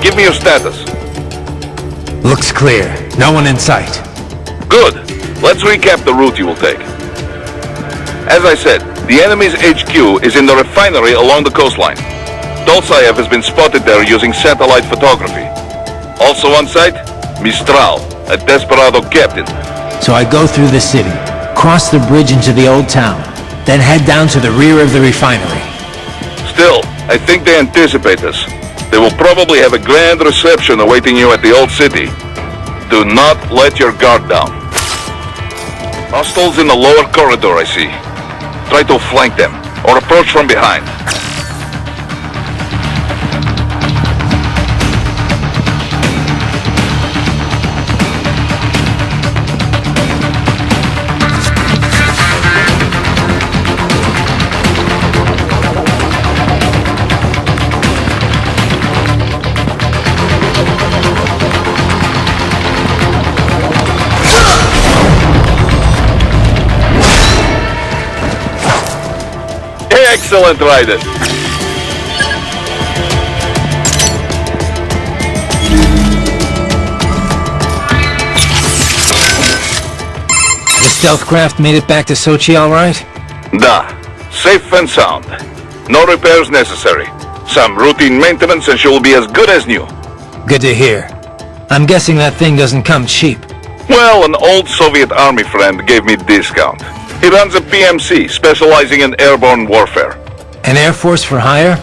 Give me your status. Looks clear. No one in sight. Good. Let's recap the route you will take. As I said, the enemy's HQ is in the refinery along the coastline. Dolzaev has been spotted there using satellite photography. Also on site, Mistral, a desperado captain. So I go through the city, cross the bridge into the old town, then head down to the rear of the refinery. Still, I think they anticipate us. They will probably have a grand reception awaiting you at the old city. Do not let your guard down. Hostiles in the lower corridor, I see. Try to flank them, or approach from behind. Excellent, Raiden. The stealth craft made it back to Sochi all right? Da. Safe and sound. No repairs necessary. Some routine maintenance and she will be as good as new. Good to hear. I'm guessing that thing doesn't come cheap. Well, an old Soviet army friend gave me discount. He runs a PMC, specializing in airborne warfare. An Air Force for hire?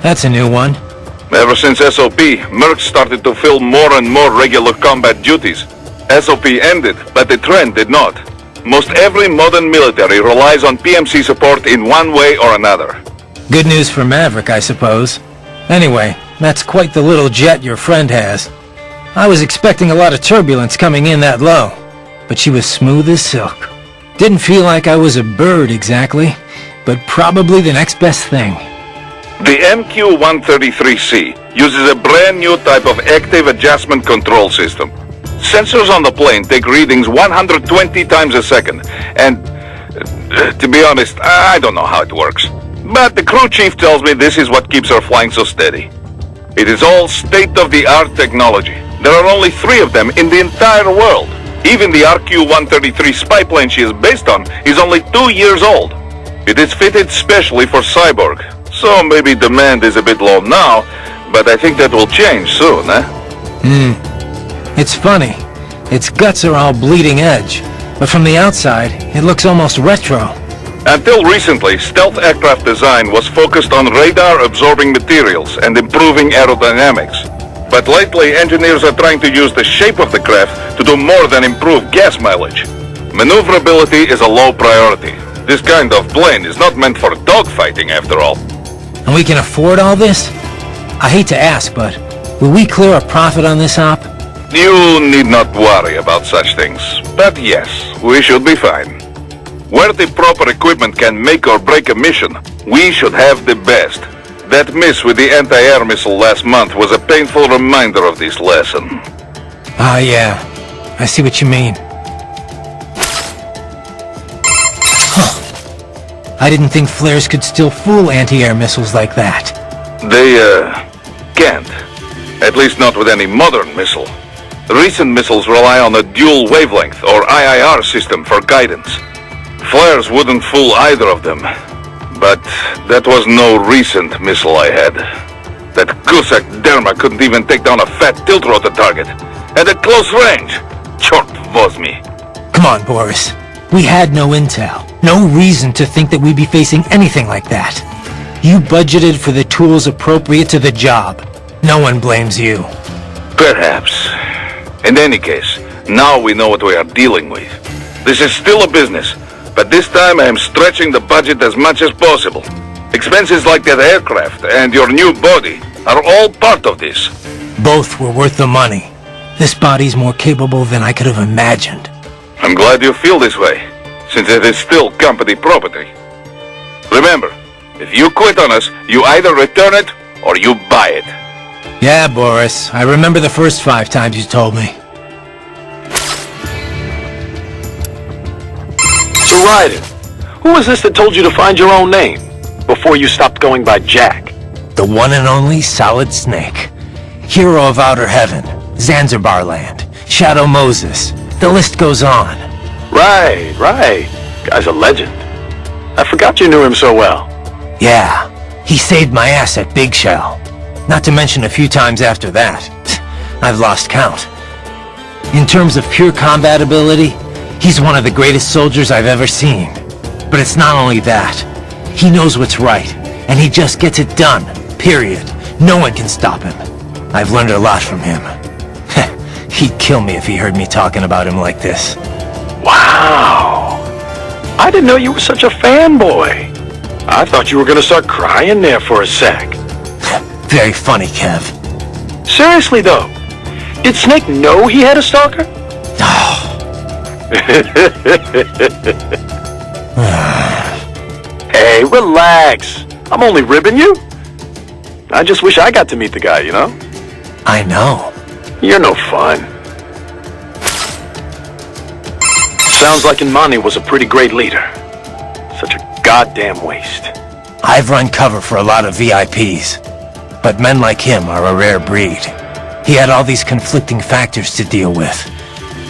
That's a new one. Ever since SOP, Mercs started to fill more and more regular combat duties. SOP ended, but the trend did not. Most every modern military relies on PMC support in one way or another. Good news for Maverick, I suppose. Anyway, that's quite the little jet your friend has. I was expecting a lot of turbulence coming in that low, but she was smooth as silk. Didn't feel like I was a bird exactly, but probably the next best thing. The MQ-133C uses a brand new type of active adjustment control system. Sensors on the plane take readings 120 times a second, and to be honest, I don't know how it works. But the crew chief tells me this is what keeps her flying so steady. It is all state-of-the-art technology. There are only 3 of them in the entire world. Even the RQ-133 spy plane she is based on is only 2 years old. It is fitted specially for Cyborg, so maybe demand is a bit low now, but I think that will change soon, eh? It's funny. Its guts are all bleeding edge, but from the outside, it looks almost retro. Until recently, stealth aircraft design was focused on radar-absorbing materials and improving aerodynamics. But lately, engineers are trying to use the shape of the craft to do more than improve gas mileage. Maneuverability is a low priority. This kind of plane is not meant for dogfighting, after all. And we can afford all this? I hate to ask, but will we clear a profit on this op? You need not worry about such things. But yes, we should be fine. Where the proper equipment can make or break a mission, we should have the best. That miss with the anti-air missile last month was a painful reminder of this lesson. Ah, yeah. I see what you mean. Huh. I didn't think flares could still fool anti-air missiles like that. They, can't. At least not with any modern missile. Recent missiles rely on a dual wavelength, or IIR system, for guidance. Flares wouldn't fool either of them. But that was no recent missile I had. That Gusak Derma couldn't even take down a fat tilt-rotor target. At a close range. Chort возьми. Come on, Boris. We had no intel. No reason to think that we'd be facing anything like that. You budgeted for the tools appropriate to the job. No one blames you. Perhaps. In any case, now we know what we are dealing with. This is still a business, but this time I am stretching the budget as much as possible. Expenses like that aircraft and your new body are all part of this. Both were worth the money. This body's more capable than I could have imagined. I'm glad you feel this way, since it is still company property. Remember, if you quit on us, you either return it or you buy it. Yeah, Boris. I remember the first 5 times you told me. So Raiden, who was this that told you to find your own name before you stopped going by Jack? The one and only Solid Snake. Hero of Outer Heaven, Zanzibar Land, Shadow Moses. The list goes on. Right. Guy's a legend. I forgot you knew him so well. Yeah, he saved my ass at Big Shell. Not to mention a few times after that. I've lost count. In terms of pure combat ability, he's one of the greatest soldiers I've ever seen. But it's not only that. He knows what's right, and he just gets it done. Period. No one can stop him. I've learned a lot from him. He'd kill me if he heard me talking about him like this. Wow. I didn't know you were such a fanboy. I thought you were gonna start crying there for a sec. Very funny, Kev. Seriously though, did Snake know he had a stalker? Hey, relax. I'm only ribbing you. I just wish I got to meet the guy, you know? I know. You're no fun. Sounds like Inmani was a pretty great leader. Such a goddamn waste. I've run cover for a lot of VIPs, but men like him are a rare breed. He had all these conflicting factors to deal with.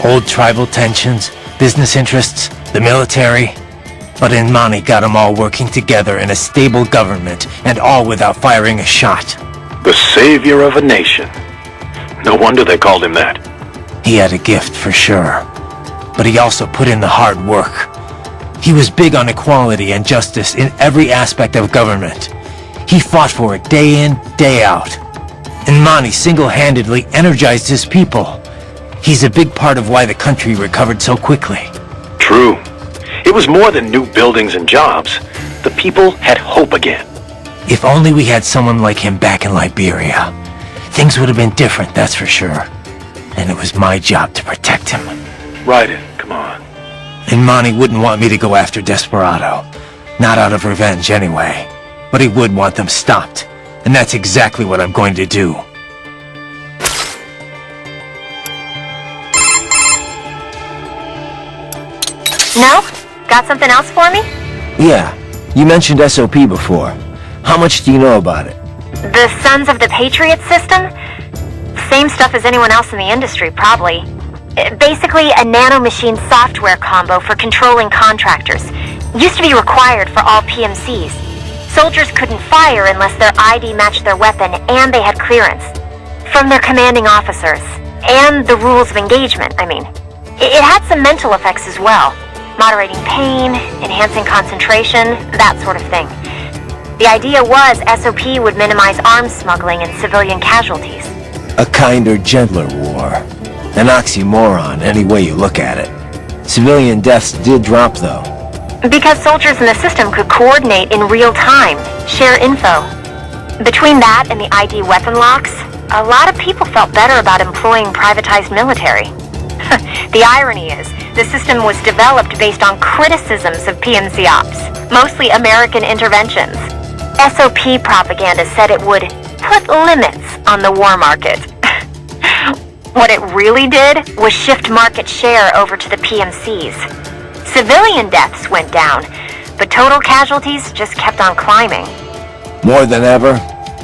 Old tribal tensions, business interests, the military. But Inmani got them all working together in a stable government, and all without firing a shot. The savior of a nation. No wonder they called him that. He had a gift for sure, but he also put in the hard work. He was big on equality and justice in every aspect of government. He fought for it day in, day out. Inmani single-handedly energized his people. He's a big part of why the country recovered so quickly. True. It was more than new buildings and jobs. The people had hope again. If only we had someone like him back in Liberia. Things would have been different, that's for sure. And it was my job to protect him. Raiden, come on. Inmani wouldn't want me to go after Desperado. Not out of revenge, anyway. But he would want them stopped. And that's exactly what I'm going to do. No? Got something else for me? Yeah, you mentioned SOP before. How much do you know about it? The Sons of the Patriot system? Same stuff as anyone else in the industry, probably. Basically, a nanomachine software combo for controlling contractors. Used to be required for all PMCs. Soldiers couldn't fire unless their ID matched their weapon and they had clearance. From their commanding officers. And the rules of engagement, I mean. It had some mental effects as well. Moderating pain, enhancing concentration, that sort of thing. The idea was SOP would minimize arms smuggling and civilian casualties. A kinder, gentler war. An oxymoron, any way you look at it. Civilian deaths did drop, though. Because soldiers in the system could coordinate in real time, share info. Between that and the ID weapon locks, a lot of people felt better about employing privatized military. The irony is, the system was developed based on criticisms of PMC ops, mostly American interventions. SOP propaganda said it would put limits on the war market. What it really did was shift market share over to the PMCs. Civilian deaths went down, but total casualties just kept on climbing. More than ever,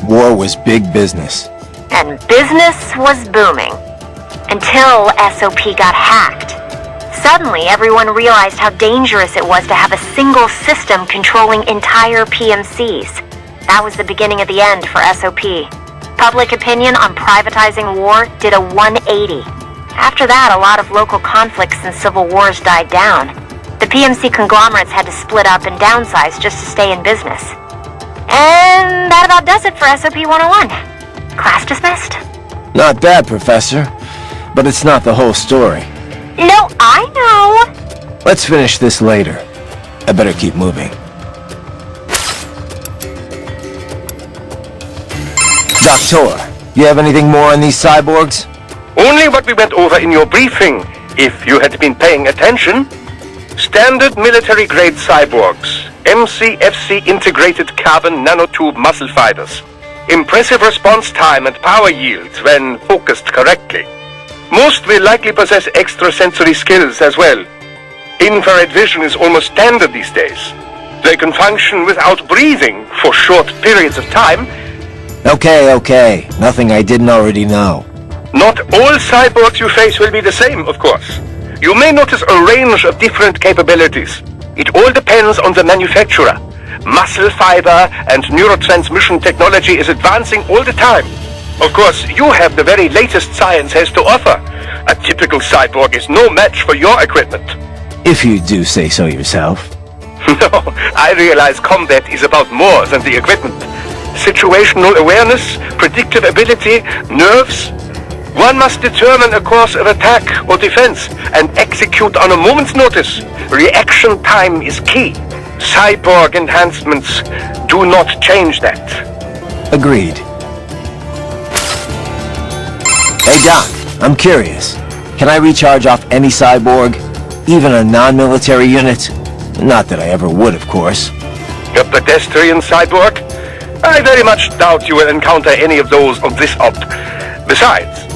war was big business. And business was booming. Until SOP got hacked. Suddenly, everyone realized how dangerous it was to have a single system controlling entire PMCs. That was the beginning of the end for SOP. Public opinion on privatizing war did a 180. After that, a lot of local conflicts and civil wars died down. The PMC conglomerates had to split up and downsize just to stay in business. And that about does it for SOP 101. Class dismissed. Not bad, Professor. But it's not the whole story. No, I know. Let's finish this later. I better keep moving. Doctor, you have anything more on these cyborgs? Only what we went over in your briefing, if you had been paying attention. Standard military-grade cyborgs. MCFC integrated carbon nanotube muscle fibers. Impressive response time and power yields when focused correctly. Most will likely possess extrasensory skills as well. Infrared vision is almost standard these days. They can function without breathing for short periods of time. Okay. Nothing I didn't already know. Not all cyborgs you face will be the same, of course. You may notice a range of different capabilities. It all depends on the manufacturer. Muscle fiber and neurotransmission technology is advancing all the time. Of course, you have the very latest science has to offer. A typical cyborg is no match for your equipment. If you do say so yourself. No, I realize combat is about more than the equipment. Situational awareness, predictive ability, nerves. One must determine a course of attack or defense and execute on a moment's notice. Reaction time is key. Cyborg enhancements do not change that. Agreed. Hey Doc, I'm curious. Can I recharge off any cyborg? Even a non-military unit? Not that I ever would, of course. A pedestrian cyborg? I very much doubt you will encounter any of those on this op. Besides...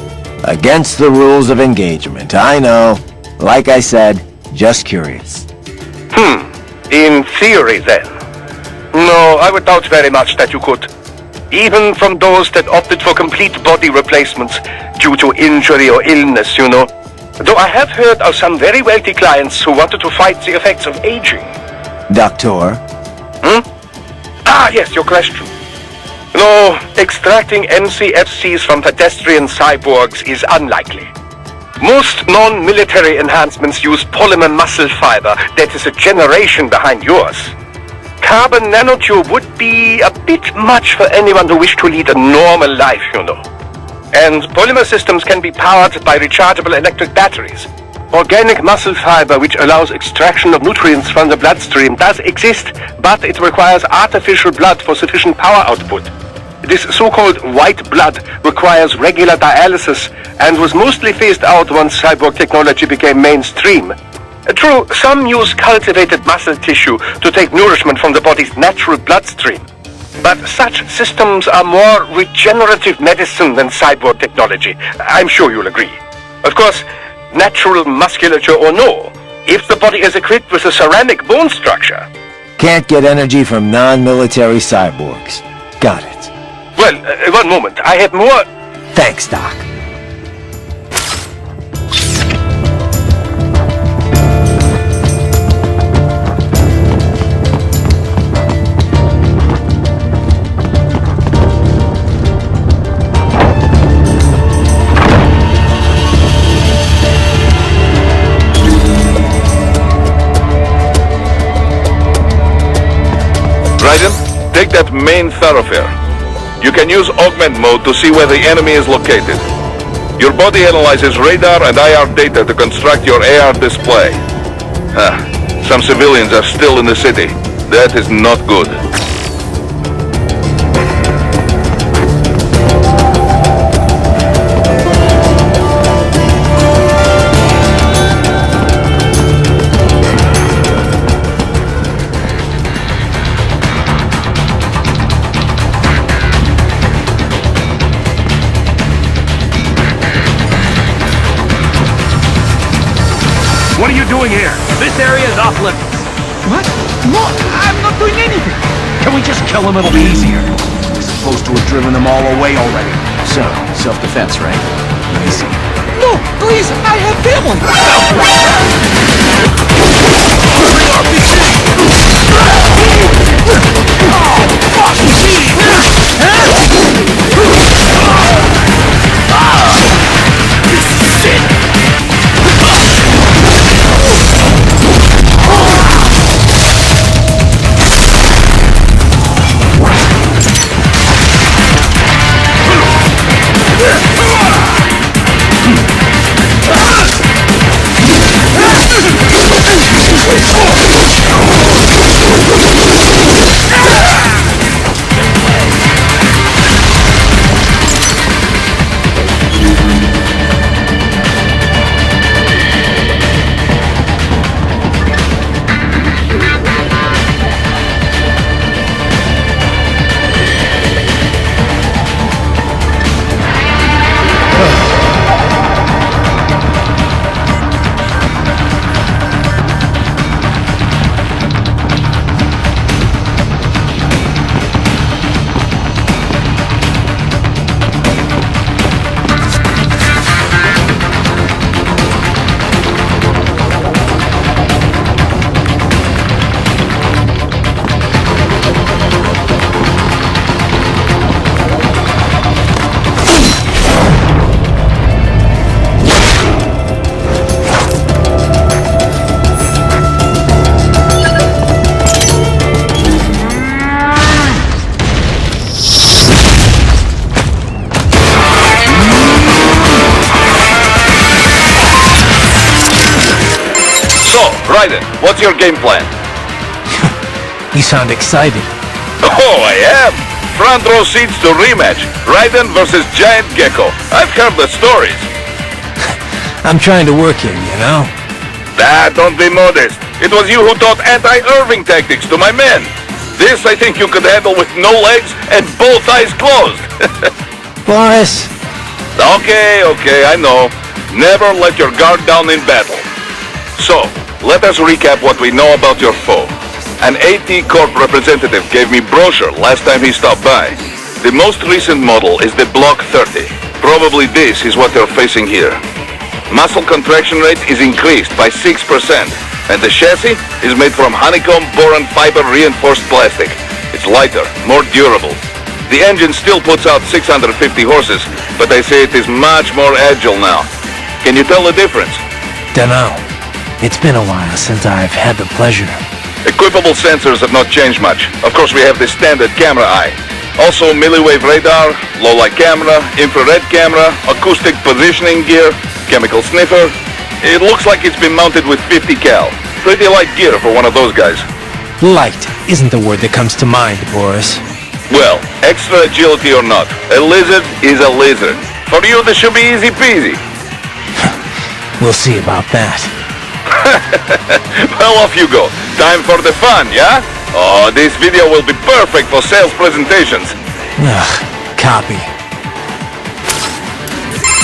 Against the rules of engagement, I know. Like I said, just curious. In theory, then. No, I would doubt very much that you could. Even from those that opted for complete body replacements due to injury or illness, you know. Though I have heard of some very wealthy clients who wanted to fight the effects of aging. Doctor? Ah, yes, your question. No, extracting MCFCs from pedestrian cyborgs is unlikely. Most non-military enhancements use polymer muscle fiber that is a generation behind yours. Carbon nanotube would be a bit much for anyone who wished to lead a normal life, you know. And polymer systems can be powered by rechargeable electric batteries. Organic muscle fiber, which allows extraction of nutrients from the bloodstream, does exist, but it requires artificial blood for sufficient power output. This so-called white blood requires regular dialysis and was mostly phased out once cyborg technology became mainstream. True, some use cultivated muscle tissue to take nourishment from the body's natural bloodstream. But such systems are more regenerative medicine than cyborg technology. I'm sure you'll agree. Of course, natural musculature or no, if the body is equipped with a ceramic bone structure... Can't get energy from non-military cyborgs. Got it. Well, one moment. I have more... Thanks, Doc. Raiden, take that main thoroughfare. You can use augment mode to see where the enemy is located. Your body analyzes radar and IR data to construct your AR display. Some civilians are still in the city. That is not good. What are you doing here? This area is off limits. What? Look, I'm not doing anything. Can we just kill them? It'll be easier. We're supposed to have driven them all away already. So, self-defense, right? I see. No, please, I have family! Raiden, what's your game plan? You sound excited. Oh, I am! Front row seats to rematch. Raiden versus Giant Gekko. I've heard the stories. I'm trying to work here, you know? Don't be modest. It was you who taught anti-Irving tactics to my men. This I think you could handle with no legs and both eyes closed. Boris! Okay, I know. Never let your guard down in battle. So, let us recap what we know about your foe. An AT Corp representative gave me brochure last time he stopped by. The most recent model is the Block 30. Probably this is what they're facing here. Muscle contraction rate is increased by 6%, and the chassis is made from honeycomb boron fiber reinforced plastic. It's lighter, more durable. The engine still puts out 650 horses, but they say it is much more agile now. Can you tell the difference? Dunno. It's been a while since I've had the pleasure. Equipable sensors have not changed much. Of course, we have the standard camera eye. Also, milliwave radar, low-light camera, infrared camera, acoustic positioning gear, chemical sniffer. It looks like it's been mounted with 50 cal. Pretty light gear for one of those guys. Light isn't the word that comes to mind, Boris. Well, extra agility or not, a lizard is a lizard. For you, this should be easy peasy. We'll see about that. Well, off you go. Time for the fun, yeah? Oh, this video will be perfect for sales presentations. Ugh, copy.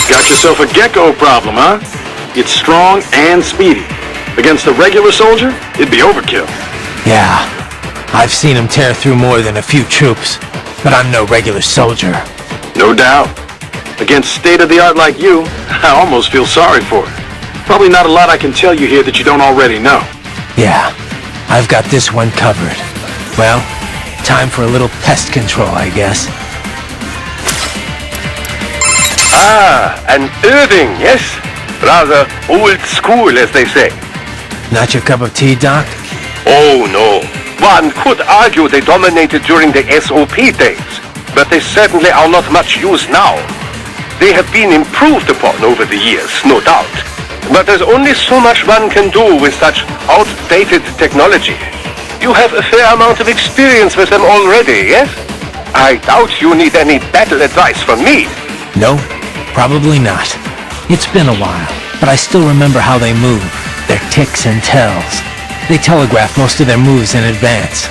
Got yourself a Gekko problem, huh? It's strong and speedy. Against a regular soldier, it'd be overkill. Yeah, I've seen him tear through more than a few troops, but I'm no regular soldier. No doubt. Against state-of-the-art like you, I almost feel sorry for it. Probably not a lot I can tell you here that you don't already know. Yeah, I've got this one covered. Well, time for a little pest control, I guess. Ah, an Irving, yes? Rather old school, as they say. Not your cup of tea, Doc? Oh, no. One could argue they dominated during the SOP days, but they certainly are not much used now. They have been improved upon over the years, no doubt. But there's only so much one can do with such outdated technology. You have a fair amount of experience with them already, yes? I doubt you need any battle advice from me. No, probably not. It's been a while, but I still remember how they move, their ticks and tells. They telegraph most of their moves in advance.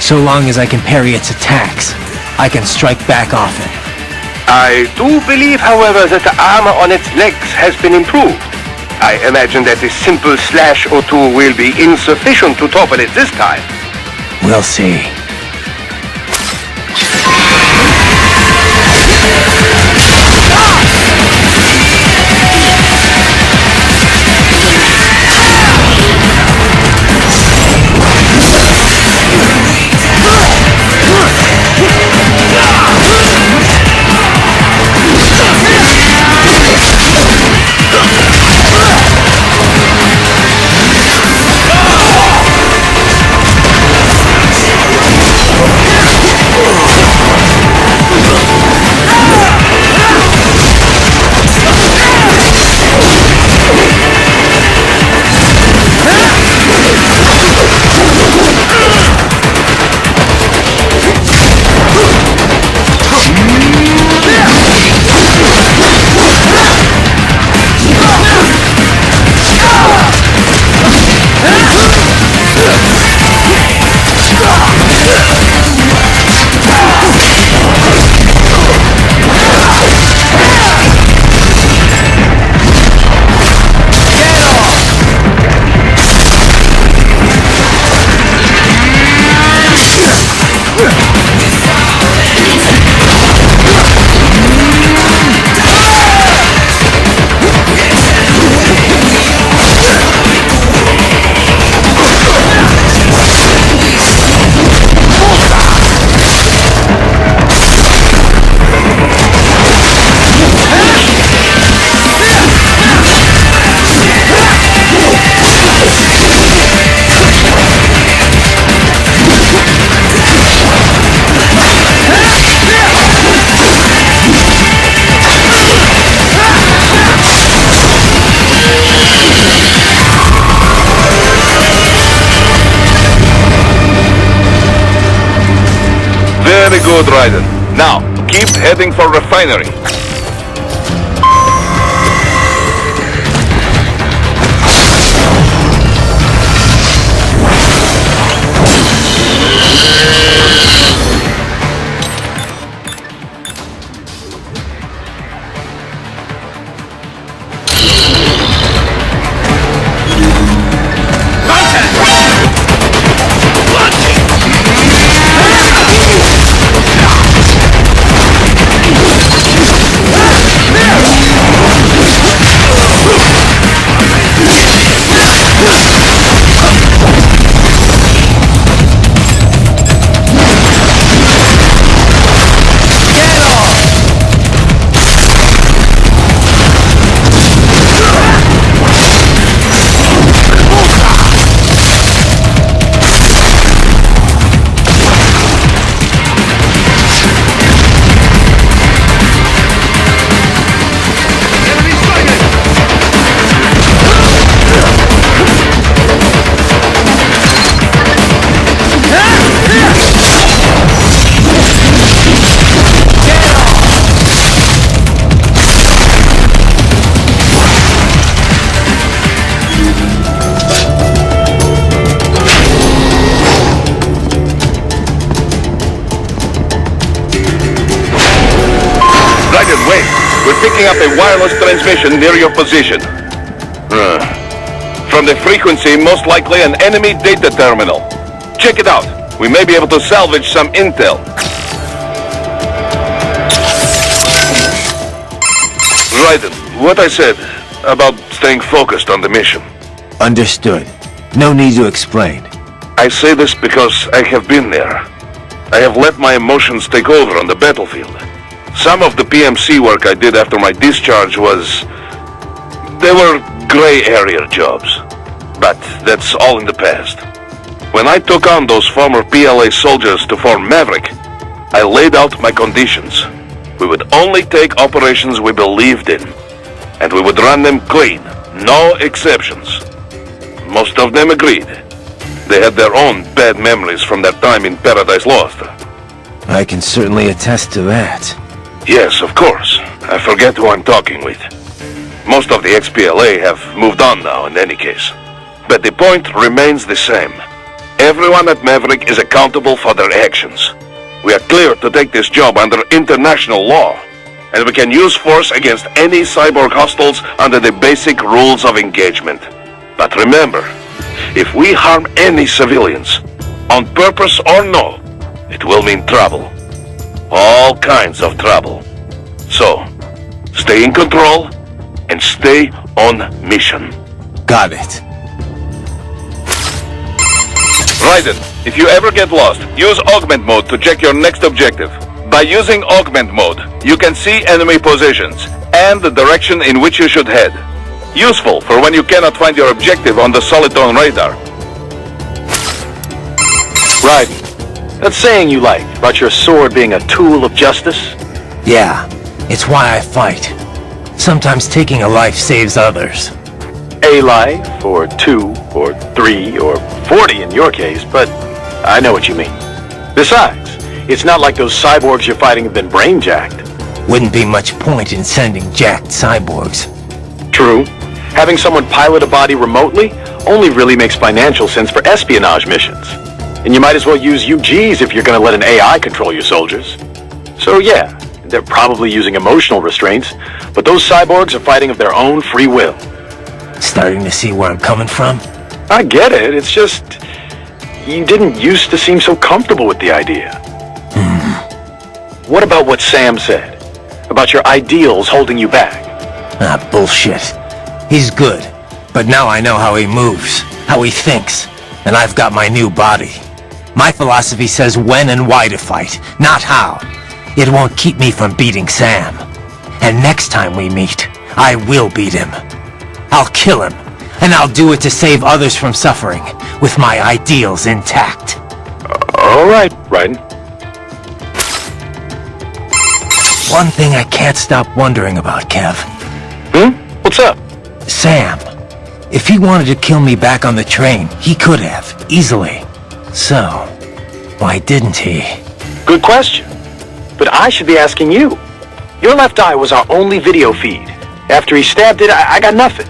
So long as I can parry its attacks, I can strike back often. I do believe, however, that the armor on its legs has been improved. I imagine that a simple slash or two will be insufficient to topple it this time. We'll see. good, Raiden. Now, keep heading for refinery. Wait, we're picking up a wireless transmission near your position. From the frequency, most likely an enemy data terminal. Check it out. We may be able to salvage some intel. Raiden, what I said about staying focused on the mission. Understood. No need to explain. I say this because I have been there. I have let my emotions take over on the battlefield. Some of the PMC work I did after my discharge was... they were gray area jobs. But that's all in the past. When I took on those former PLA soldiers to form Maverick, I laid out my conditions. We would only take operations we believed in. And we would run them clean, no exceptions. Most of them agreed. They had their own bad memories from their time in Paradise Lost. I can certainly attest to that. Yes, of course. I forget who I'm talking with. Most of the ex-PLA have moved on now in any case. But the point remains the same. Everyone at Maverick is accountable for their actions. We are clear to take this job under international law. And we can use force against any cyborg hostiles under the basic rules of engagement. But remember, if we harm any civilians, on purpose or no, it will mean trouble. All kinds of trouble. So, stay in control and stay on mission. Got it. Raiden, if you ever get lost, use augment mode to check your next objective. By using augment mode, you can see enemy positions and the direction in which you should head. Useful for when you cannot find your objective on the Solitone radar. Raiden, that saying you like about your sword being a tool of justice? Yeah, it's why I fight. Sometimes taking a life saves others. A life, or 2, or 3, or 40 in your case, but I know what you mean. Besides, it's not like those cyborgs you're fighting have been brain-jacked. Wouldn't be much point in sending jacked cyborgs. True. Having someone pilot a body remotely only really makes financial sense for espionage missions. And you might as well use UGs if you're gonna let an AI control your soldiers. So yeah, they're probably using emotional restraints, but those cyborgs are fighting of their own free will. Starting to see where I'm coming from? I get it, it's just... you didn't used to seem so comfortable with the idea. What about what Sam said? About your ideals holding you back? Ah, bullshit. He's good, but now I know how he moves, how he thinks, and I've got my new body. My philosophy says when and why to fight, not how. It won't keep me from beating Sam. And next time we meet, I will beat him. I'll kill him, and I'll do it to save others from suffering, with my ideals intact. All right, Raiden. One thing I can't stop wondering about, Kev. What's up? Sam. If he wanted to kill me back on the train, he could have, easily. So, why didn't he? Good question. But I should be asking you. Your left eye was our only video feed. After he stabbed it, I got nothing.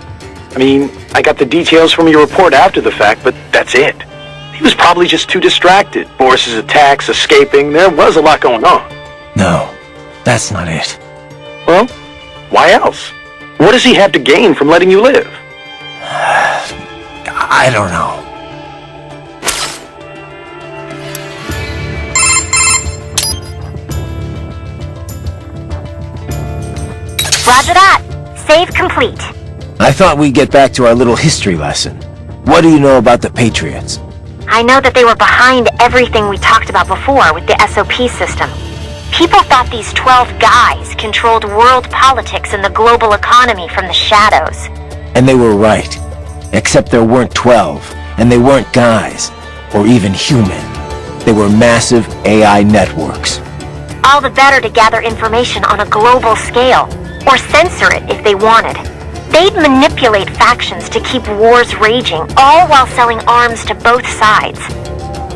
I mean, I got the details from your report after the fact, but that's it. He was probably just too distracted. Boris's attacks, escaping, there was a lot going on. No, that's not it. Well, why else? What does he have to gain from letting you live? I don't know. Roger that. Save complete. I thought we'd get back to our little history lesson. What do you know about the Patriots? I know that they were behind everything we talked about before with the SOP system. People thought these 12 guys controlled world politics and the global economy from the shadows. And they were right. Except there weren't 12, and they weren't guys, or even human. They were massive AI networks. All the better to gather information on a global scale, or censor it if they wanted. They'd manipulate factions to keep wars raging, all while selling arms to both sides.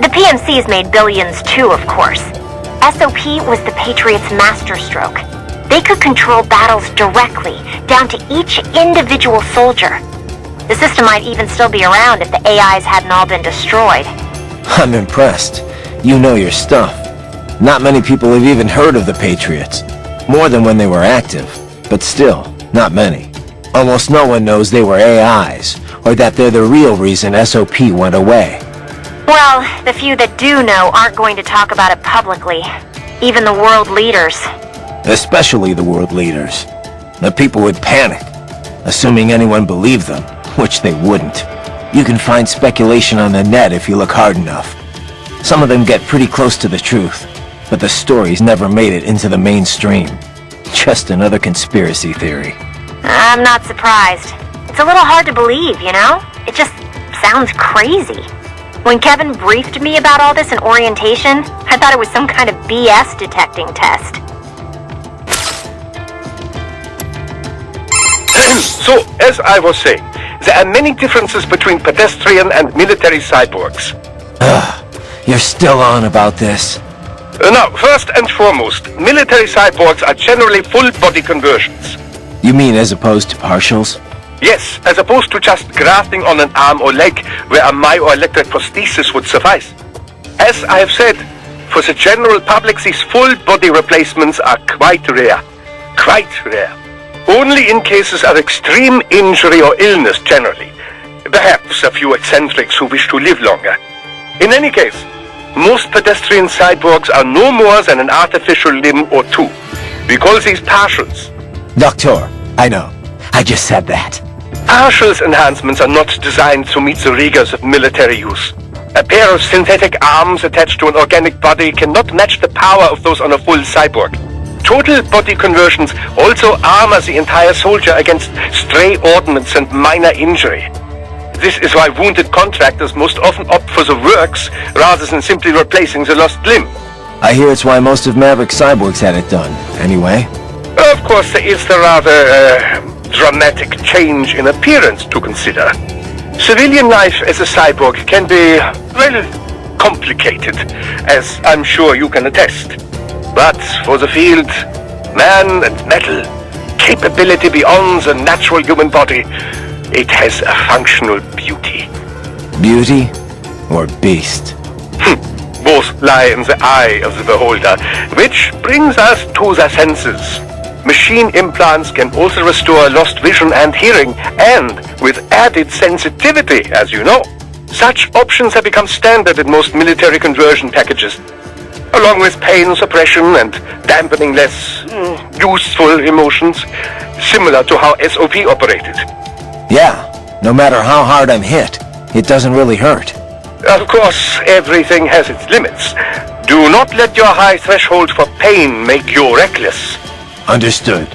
The PMCs made billions too, of course. SOP was the Patriots' masterstroke. They could control battles directly, down to each individual soldier. The system might even still be around if the AIs hadn't all been destroyed. I'm impressed. You know your stuff. Not many people have even heard of the Patriots. More than when they were active, but still, not many. Almost no one knows they were AIs, or that they're the real reason SOP went away. Well, the few that do know aren't going to talk about it publicly. Even the world leaders. Especially the world leaders. The people would panic, assuming anyone believed them, which they wouldn't. You can find speculation on the net if you look hard enough. Some of them get pretty close to the truth, but the stories never made it into the mainstream. Just another conspiracy theory. I'm not surprised. It's a little hard to believe, you know? It just sounds crazy. When Kevin briefed me about all this in orientation, I thought it was some kind of BS detecting test. So, as I was saying, there are many differences between pedestrian and military cyborgs. You're still on about this. Now, first and foremost, military cyborgs are generally full-body conversions. You mean as opposed to partials? Yes, as opposed to just grafting on an arm or leg where a myoelectric prosthesis would suffice. As I have said, for the general public these full-body replacements are quite rare. Quite rare. Only in cases of extreme injury or illness generally. Perhaps a few eccentrics who wish to live longer. In any case, most pedestrian cyborgs are no more than an artificial limb or two. We call these partials. Doctor, I know. I just said that. Partials enhancements are not designed to meet the rigors of military use. A pair of synthetic arms attached to an organic body cannot match the power of those on a full cyborg. Total body conversions also armor the entire soldier against stray ordnance and minor injury. This is why wounded contractors most often opt for the works rather than simply replacing the lost limb. I hear it's why most of Maverick's cyborgs had it done, anyway. Of course, there is the rather dramatic change in appearance to consider. Civilian life as a cyborg can be, well, complicated, as I'm sure you can attest. But for the field, man and metal, capability beyond the natural human body, it has a functional beauty. Beauty or beast? Both lie in the eye of the beholder, which brings us to the senses. Machine implants can also restore lost vision and hearing, and with added sensitivity, as you know. Such options have become standard in most military conversion packages, along with pain suppression and dampening less useful emotions, similar to how SOP operated. Yeah, no matter how hard I'm hit, it doesn't really hurt. Of course, everything has its limits. Do not let your high threshold for pain make you reckless. Understood.